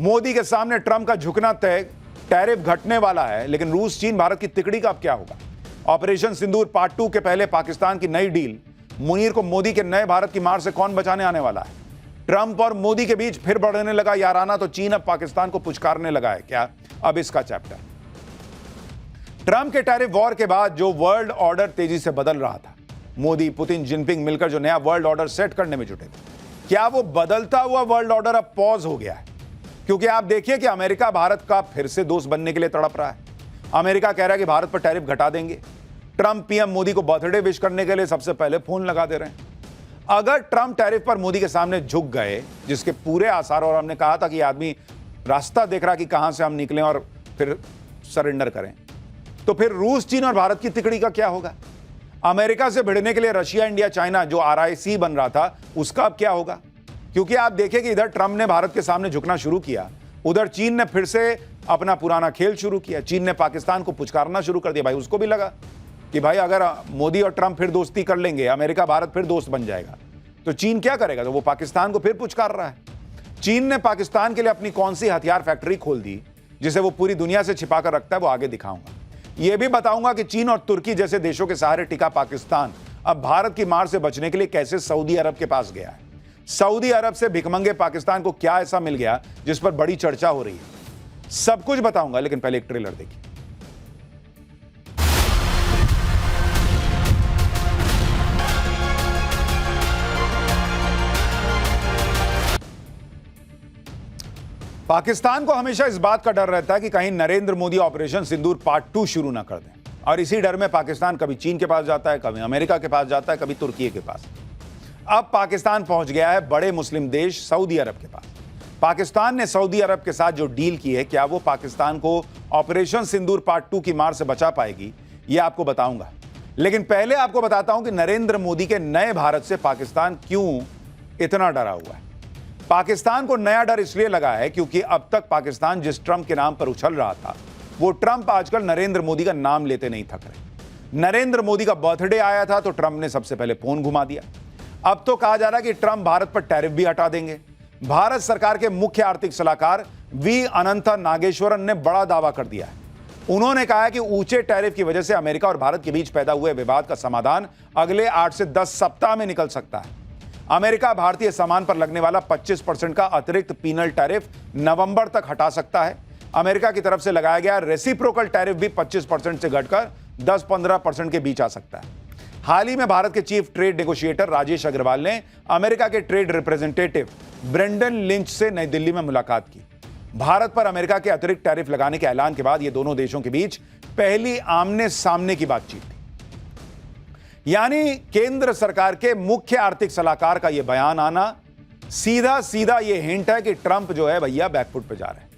मोदी के सामने ट्रंप का झुकना तय, टैरिफ घटने वाला है, लेकिन रूस चीन भारत की तिकड़ी का अब क्या होगा? ऑपरेशन सिंदूर पार्ट 2 के पहले पाकिस्तान की नई डील, मुनीर को मोदी के नए भारत की मार से कौन बचाने आने वाला है? ट्रंप और मोदी के बीच फिर बढ़ने लगा याराना, तो चीन अब पाकिस्तान को पुचकारने लगा है क्या? अब इसका चैप्टर। ट्रंप के टैरिफ वॉर के बाद जो वर्ल्ड ऑर्डर तेजी से बदल रहा था, मोदी, पुतिन, जिनपिंग मिलकर जो नया वर्ल्ड ऑर्डर सेट करने में जुटे थे, क्या वो बदलता हुआ वर्ल्ड ऑर्डर अब पॉज हो गया है? क्योंकि आप देखिए कि अमेरिका भारत का फिर से दोस्त बनने के लिए तड़प रहा है। अमेरिका कह रहा है कि भारत पर टैरिफ घटा देंगे। ट्रंप पीएम मोदी को बर्थडे विश करने के लिए सबसे पहले फोन लगा दे रहे हैं। अगर ट्रंप टैरिफ पर मोदी के सामने झुक गए, जिसके पूरे आसार, और हमने कहा था कि आदमी रास्ता देख रहा कि कहां से हम निकलें और फिर सरेंडर करें, तो फिर रूस, चीन और भारत की तिकड़ी का क्या होगा? अमेरिका से भिड़ने के लिए रशिया, इंडिया, चाइना जो RIC बन रहा था, उसका अब क्या होगा? क्योंकि आप देखें कि इधर ट्रंप ने भारत के सामने झुकना शुरू किया, उधर चीन ने फिर से अपना पुराना खेल शुरू किया। चीन ने पाकिस्तान को पुचकारना शुरू कर दिया। भाई उसको भी लगा कि भाई अगर मोदी और ट्रंप फिर दोस्ती कर लेंगे, अमेरिका भारत फिर दोस्त बन जाएगा, तो चीन क्या करेगा? तो वो पाकिस्तान को फिर पुचकार रहा है। चीन ने पाकिस्तान के लिए अपनी कौन सी हथियार फैक्ट्री खोल दी, जिसे वो पूरी दुनिया से छिपा कर रखता है, वो आगे दिखाऊंगा। यह भी बताऊंगा कि चीन और तुर्की जैसे देशों के सहारे टिका पाकिस्तान अब भारत की मार से बचने के लिए कैसे सऊदी अरब के पास गया है। सऊदी अरब से भिखमंगे पाकिस्तान को क्या ऐसा मिल गया जिस पर बड़ी चर्चा हो रही है? सब कुछ बताऊंगा, लेकिन पहले एक ट्रेलर देखिए। पाकिस्तान को हमेशा इस बात का डर रहता है कि कहीं नरेंद्र मोदी ऑपरेशन सिंदूर पार्ट 2 शुरू ना कर दें, और इसी डर में पाकिस्तान कभी चीन के पास जाता है, कभी अमेरिका के पास जाता है, कभी तुर्की के पास। अब पाकिस्तान पहुंच गया है बड़े मुस्लिम देश सऊदी अरब के पास। पाकिस्तान ने सऊदी अरब के साथ जो डील की है, क्या वो पाकिस्तान को ऑपरेशन सिंदूर पार्ट 2 की मार से बचा पाएगी? यह आपको बताऊंगा, लेकिन पहले आपको बताता हूं कि नरेंद्र मोदी के नए भारत से पाकिस्तान क्यों इतना डरा हुआ है। पाकिस्तान को नया डर इसलिए लगा है क्योंकि अब तक पाकिस्तान जिस ट्रंप के नाम पर उछल रहा था, वो ट्रंप आजकल नरेंद्र मोदी का नाम लेते नहीं थक रहे। नरेंद्र मोदी का बर्थडे आया था तो ट्रंप ने सबसे पहले फोन घुमा दिया। अब तो कहा जा रहा है कि ट्रंप भारत पर टैरिफ भी हटा देंगे। भारत सरकार के मुख्य आर्थिक सलाहकार वी अनंता नागेश्वरन ने बड़ा दावा कर दिया है। उन्होंने कहा है कि ऊंचे टैरिफ की वजह से अमेरिका और भारत के बीच पैदा हुए विवाद का समाधान अगले 8 से 10 सप्ताह में निकल सकता है। अमेरिका भारतीय सामान पर लगने वाला 25% का अतिरिक्त पीनल टैरिफ नवंबर तक हटा सकता है। अमेरिका की तरफ से लगाया गया रेसिप्रोकल टैरिफ भी 25% से घटकर 10-15% के बीच आ सकता है। हाल ही में भारत के chief trade negotiator Rajesh Agrawal ने अमेरिका के ट्रेड रिप्रेजेंटेटिव ब्रेंडन लिंच से नई दिल्ली में मुलाकात की। भारत पर अमेरिका के अतिरिक्त टैरिफ लगाने के ऐलान के बाद यह दोनों देशों के बीच पहली आमने सामने की बातचीत थी। यानी केंद्र सरकार के मुख्य आर्थिक सलाहकार का यह बयान आना सीधा सीधा यह हिंट है कि ट्रंप जो है भैया बैकफुट पे जा रहे हैं,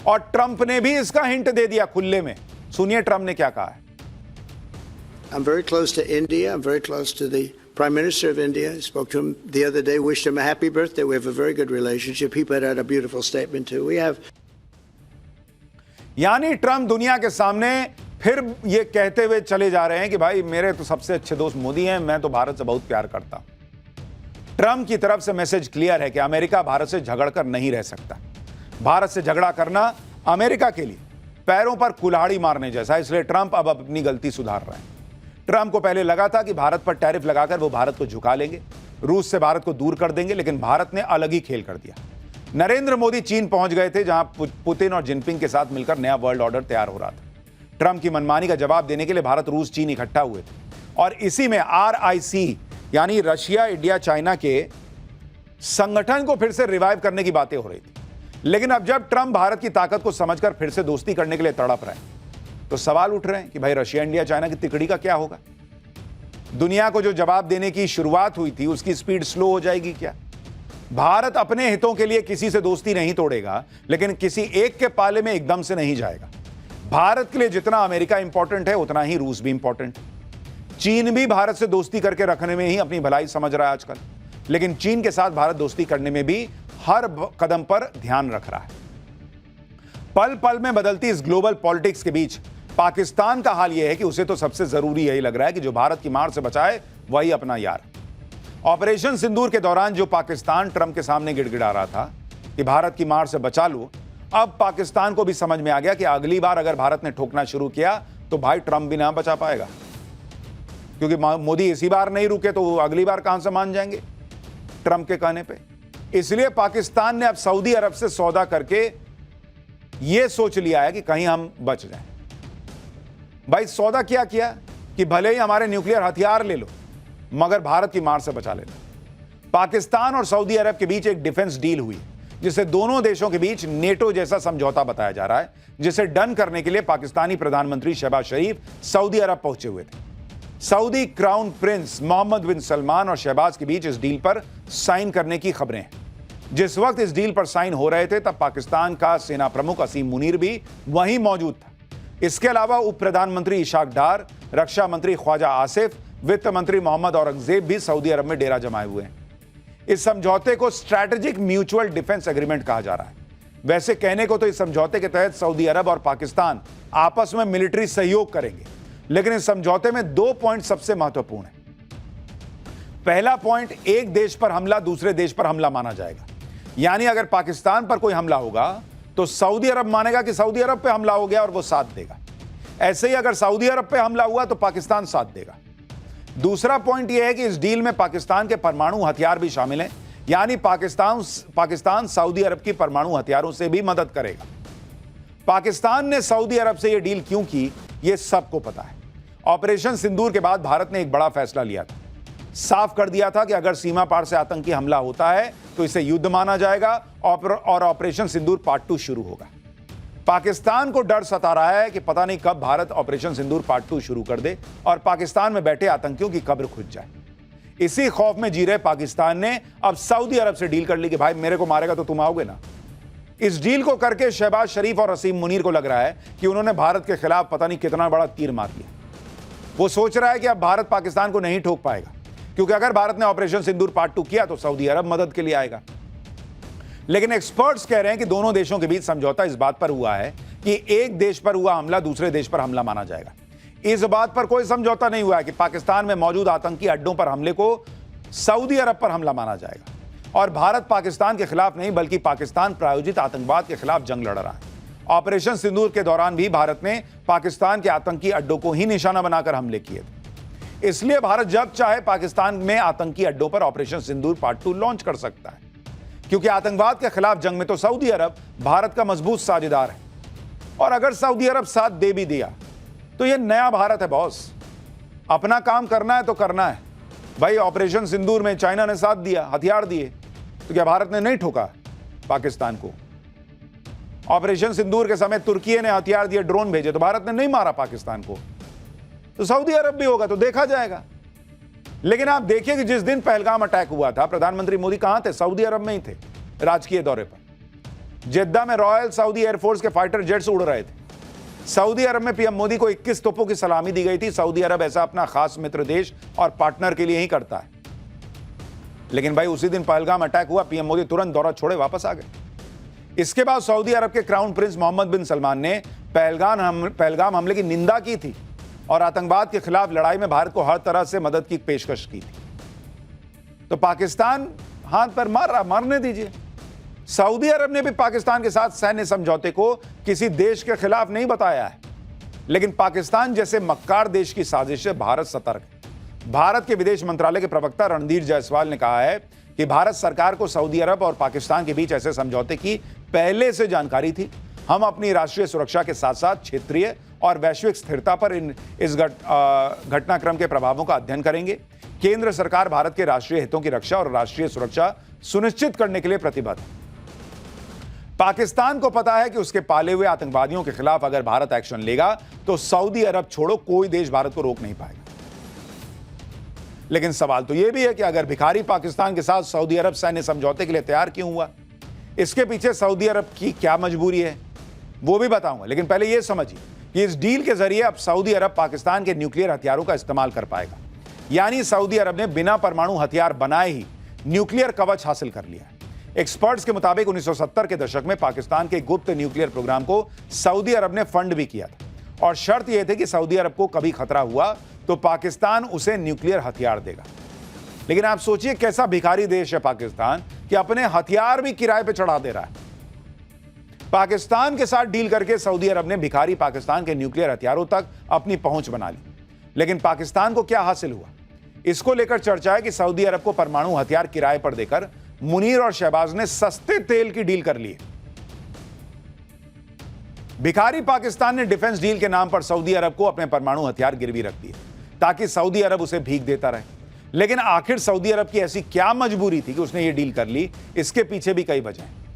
और ट्रंप ने भी इसका हिंट दे दिया खुले में। सुनिए ट्रंप ने क्या कहा है। I'm very close to India. I'm very close to the Prime Minister of India. I spoke to him the other day, wished him a happy birthday. We have a very good relationship. He put out a beautiful statement too. We have. यानी Trump दुनिया के सामने फिर ये कहते हुए चले जा रहे हैं कि भाई मेरे तो सबसे अच्छे दोस्त मोदी हैं, मैं तो भारत से बहुत प्यार करता हूं। ट्रंप की तरफ से मैसेज क्लियर है कि अमेरिका भारत से झगड़ कर नहीं रह सकता। भारत से झगड़ा करना अमेरिका के लिए पैरों पर कुल्हाड़ी मारने जैसा, इसलिए ट्रंप अब अपनी गलती सुधार रहे हैं। ट्रंप को पहले लगा था कि भारत पर टैरिफ लगाकर वो भारत को झुका लेंगे, रूस से भारत को दूर कर देंगे, लेकिन भारत ने अलग ही खेल कर दिया। नरेंद्र मोदी चीन पहुंच गए थे, जहां पुतिन और जिनपिंग के साथ मिलकर नया वर्ल्ड ऑर्डर तैयार हो रहा था। ट्रंप की मनमानी का जवाब देने के लिए भारत, रूस, चीन इकट्ठा हुए थे, और इसी में RIC यानी रशिया, इंडिया, चाइना के संगठन को फिर से रिवाइव करने की बातें हो रही थी। लेकिन अब जब ट्रंप भारत की ताकत को समझकर फिर से दोस्ती करने के लिए तड़प रहे हैं, तो सवाल उठ रहे हैं कि भाई रशिया, इंडिया, चाइना की तिकड़ी का क्या होगा? दुनिया को जो जवाब देने की शुरुआत हुई थी उसकी स्पीड स्लो हो जाएगी क्या? भारत अपने हितों के लिए किसी से दोस्ती नहीं तोड़ेगा, लेकिन किसी एक के पाले में एकदम से नहीं जाएगा। भारत के लिए जितना अमेरिका इंपॉर्टेंट है, उतना ही रूस भी इंपॉर्टेंट है। चीन भी भारत से दोस्ती करके रखने में ही अपनी भलाई समझ रहा है आजकल, लेकिन चीन के साथ भारत दोस्ती करने में भी हर कदम पर ध्यान रख रहा है। पल पल में बदलती इस ग्लोबल पॉलिटिक्स के बीच पाकिस्तान का हाल यह है कि उसे तो सबसे जरूरी यही लग रहा है कि जो भारत की मार से बचाए वही अपना यार। ऑपरेशन सिंदूर के दौरान जो पाकिस्तान ट्रंप के सामने गिड़गिड़ा रहा था कि भारत की मार से बचा लो, अब पाकिस्तान को भी समझ में आ गया कि अगली बार अगर भारत ने ठोकना शुरू किया तो भाई ट्रंप भी ना बचा पाएगा, क्योंकि मोदी इसी बार नहीं रुके तो अगली बार कहां से मान जाएंगे ट्रंप के कहने पे। इसलिए पाकिस्तान ने अब सऊदी अरब से सौदा करके यह सोच लिया है कि कहीं हम बच जाएं। भाई सौदा क्या किया कि भले ही हमारे न्यूक्लियर हथियार ले लो मगर भारत की मार से बचा लेना। पाकिस्तान और सऊदी अरब के बीच एक डिफेंस डील हुई जिसे दोनों देशों के बीच नेटो जैसा समझौता बताया जा रहा है, जिसे डन करने के लिए पाकिस्तानी प्रधानमंत्री शहबाज शरीफ सऊदी अरब पहुंचे हुए थे। सऊदी क्राउन प्रिंस मोहम्मद बिन सलमान और शहबाज के बीच इस डील पर साइन करने की खबरें हैं। जिस वक्त इस डील पर साइन हो रहे थे तब पाकिस्तान का सेना प्रमुख असीम मुनीर भी वहीं मौजूद था। इसके अलावा उप प्रधानमंत्री इशाक डार, रक्षा मंत्री ख्वाजा आसिफ, वित्त मंत्री मोहम्मद औरंगजेब भी सऊदी अरब में डेरा जमाए हुए हैं। इस समझौते को स्ट्रैटेजिक म्यूचुअल डिफेंस एग्रीमेंट कहा जा रहा है। वैसे कहने को तो इस समझौते के तहत सऊदी अरब और पाकिस्तान आपस में मिलिट्री सहयोग करेंगे, लेकिन इस समझौते में 2 पॉइंट सबसे महत्वपूर्ण है। पहला पॉइंट, एक देश पर हमला दूसरे देश पर हमला माना जाएगा, यानी अगर पाकिस्तान पर कोई हमला होगा तो सऊदी अरब मानेगा कि सऊदी अरब पे हमला हो गया और वो साथ देगा। ऐसे ही अगर सऊदी अरब पे हमला हुआ तो पाकिस्तान साथ देगा। दूसरा पॉइंट यह है कि इस डील में पाकिस्तान के परमाणु हथियार भी शामिल हैं, यानी पाकिस्तान सऊदी अरब की परमाणु हथियारों से भी मदद करेगा। पाकिस्तान ने सऊदी अरब से यह डील क्यों की, यह सबको पता है। ऑपरेशन सिंदूर के बाद भारत ने एक बड़ा फैसला लिया था। साफ कर दिया था कि अगर सीमा पार से आतंकी हमला होता है तो इसे युद्ध माना जाएगा और ऑपरेशन सिंदूर पार्ट 2 शुरू होगा। पाकिस्तान को डर सता रहा है कि पता नहीं कब भारत ऑपरेशन सिंदूर पार्ट 2 शुरू कर दे और पाकिस्तान में बैठे आतंकियों की कब्र खुद जाए। इसी खौफ में जी रहे पाकिस्तान ने अब सऊदी अरब से डील कर ली कि भाई मेरे को मारेगा तो तुम आओगे ना। इस डील को करके शहबाज शरीफ और असीम मुनीर को लग रहा है कि उन्होंने भारत के खिलाफ पता नहीं कितना बड़ा तीर मार लिया। वो सोच रहा है कि अब भारत पाकिस्तान को नहीं ठोक पाएगा, क्योंकि अगर भारत ने ऑपरेशन सिंदूर पार्ट 2 किया तो सऊदी अरब मदद के लिए आएगा। लेकिन एक्सपर्ट्स कह रहे हैं कि दोनों देशों के बीच समझौता इस बात पर हुआ है कि एक देश पर हुआ हमला दूसरे देश पर हमला माना जाएगा। इस बात पर कोई समझौता नहीं हुआ है कि पाकिस्तान में मौजूद आतंकी अड्डों पर हमले को सऊदी अरब पर हमला माना जाएगा। और भारत पाकिस्तान के खिलाफ नहीं बल्कि पाकिस्तान प्रायोजित आतंकवाद के खिलाफ जंग लड़ रहा है। ऑपरेशन सिंदूर के दौरान भी भारत ने पाकिस्तान के आतंकी अड्डों को ही निशाना बनाकर हमले किए थे। इसलिए भारत जब चाहे पाकिस्तान में आतंकी अड्डों पर ऑपरेशन सिंदूर पार्ट 2 लॉन्च कर सकता है, क्योंकि आतंकवाद के खिलाफ जंग में तो सऊदी अरब भारत का मजबूत साझेदार है। और अगर सऊदी अरब साथ दे भी दिया तो यह नया भारत है बॉस। अपना काम करना है तो करना है। भाई ऑपरेशन सिंदूर में चाइना ने साथ दिया, हथियार दिए, तो क्या भारत ने नहीं ठोका पाकिस्तान को? ऑपरेशन सिंदूर के समय तुर्की ने हथियार दिए, ड्रोन भेजे, तो भारत ने नहीं मारा पाकिस्तान को। तो सऊदी अरब भी होगा तो देखा जाएगा। लेकिन आप देखिए कि जिस दिन पहलगाम अटैक हुआ था, प्रधानमंत्री मोदी कहां थे? सऊदी अरब में ही थे, राजकीय दौरे पर। जेद्दा में रॉयल सऊदी एयरफोर्स के फाइटर जेट्स उड़ रहे थे। सऊदी अरब में पीएम मोदी को 21 तोपों की सलामी दी गई थी। सऊदी अरब ऐसा अपना खास मित्र देश और पार्टनर के लिए ही करता है। लेकिन भाई उसी दिन पहलगाम अटैक हुआ, पीएम मोदी तुरंत दौरा छोड़े वापस आ गए। इसके बाद सऊदी अरब के क्राउन प्रिंस मोहम्मद बिन सलमान ने पहलगाम हमले की निंदा की थी और आतंकवाद के खिलाफ लड़ाई में भारत को हर तरह से मदद की पेशकश की थी। तो पाकिस्तान हाथ पर मार रहा, मारने दीजिए। सऊदी अरब ने भी पाकिस्तान के साथ सैन्य समझौते को किसी देश के खिलाफ नहीं बताया है, लेकिन पाकिस्तान जैसे मक्कार देश की साजिश से भारत सतर्क है। भारत के विदेश मंत्रालय के प्रवक्ता रणधीर जायसवाल ने कहा है कि भारत सरकार को सऊदी अरब और पाकिस्तान के बीच ऐसे समझौते की पहले से जानकारी थी। हम अपनी राष्ट्रीय सुरक्षा के साथ साथ क्षेत्रीय और वैश्विक स्थिरता पर इस घटनाक्रम के प्रभावों का अध्ययन करेंगे। केंद्र सरकार भारत के राष्ट्रीय हितों की रक्षा और राष्ट्रीय सुरक्षा सुनिश्चित करने के लिए प्रतिबद्ध है। पाकिस्तान को पता है कि उसके पाले हुए आतंकवादियों के खिलाफ अगर भारत एक्शन लेगा तो सऊदी अरब छोड़ो कोई देश भारत को रोक नहीं पाएगा। लेकिन सवाल तो यह भी है कि अगर भिखारी पाकिस्तान के साथ सऊदी अरब सैन्य समझौते के लिए तैयार क्यों हुआ? इसके पीछे सऊदी अरब की क्या मजबूरी है वो भी बताऊंगा। लेकिन पहले यह समझिए कि इस डील के जरिए अब सऊदी अरब पाकिस्तान के न्यूक्लियर हथियारों का इस्तेमाल कर पाएगा। यानी सऊदी अरब ने बिना परमाणु हथियार बनाए ही न्यूक्लियर कवच हासिल कर लिया है। एक्सपर्ट्स के मुताबिक 1970 के दशक में पाकिस्तान के गुप्त न्यूक्लियर प्रोग्राम को सऊदी अरब ने फंड भी किया था और शर्त यह थी कि सऊदी अरब को कभी खतरा हुआ तो पाकिस्तान उसे न्यूक्लियर हथियार देगा। लेकिन आप सोचिए कैसा भिखारी देश है पाकिस्तान कि अपने हथियार भी किराए पे चढ़ा दे रहा है। पाकिस्तान के साथ डील करके सऊदी अरब ने भिखारी पाकिस्तान के न्यूक्लियर हथियारों तक अपनी पहुंच बना ली। लेकिन पाकिस्तान को क्या हासिल हुआ? इसको लेकर चर्चा है कि सऊदी अरब को परमाणु हथियार किराए पर देकर मुनीर और शहबाज ने सस्ते तेल की डील कर ली है। भिखारी पाकिस्तान ने डिफेंस डील के नाम पर सऊदी अरब को अपने परमाणु हथियार गिरवी रख दिए ताकि सऊदी अरब उसे भीख देता रहे। लेकिन आखिर सऊदी अरब की ऐसी क्या मजबूरी थी कि उसने यह डील कर ली? इसके पीछे भी कई वजह हैं।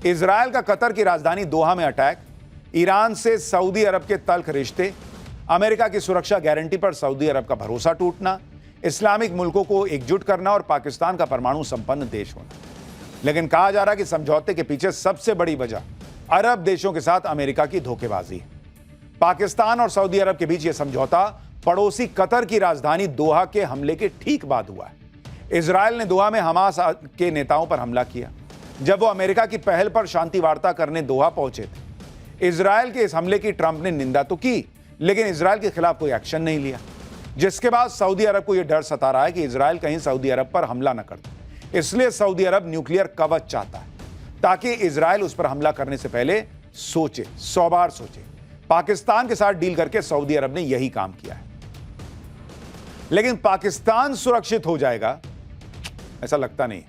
इजरायल का कतर की राजधानी दोहा में अटैक, ईरान से सऊदी अरब के तल्ख रिश्ते, अमेरिका की सुरक्षा गारंटी पर सऊदी अरब का भरोसा टूटना, इस्लामिक मुल्कों को एकजुट करना और पाकिस्तान का परमाणु संपन्न देश होना। लेकिन कहा जा रहा है कि समझौते के पीछे सबसे बड़ी वजह अरब देशों के साथ अमेरिका की धोखेबाजी है। पाकिस्तान और सऊदी अरब के बीच यह समझौता पड़ोसी कतर की राजधानी दोहा के हमले के ठीक बाद हुआ है। इजरायल ने दोहा में हमास के नेताओं पर हमला किया जब वो अमेरिका की पहल पर शांति वार्ता करने दोहा पहुंचे थे। इजरायल के इस हमले की ट्रंप ने निंदा तो की, लेकिन इजरायल के खिलाफ कोई एक्शन नहीं लिया, जिसके बाद सऊदी अरब को यह डर सता रहा है कि इजरायल कहीं सऊदी अरब पर हमला न कर दे। इसलिए सऊदी अरब न्यूक्लियर कवच चाहता है ताकि इजरायल उस पर हमला करने से पहले सोचे, 100 बार सोचे। पाकिस्तान के साथ डील करके सऊदी अरब ने यही काम किया है। लेकिन पाकिस्तान सुरक्षित हो जाएगा ऐसा लगता नहीं।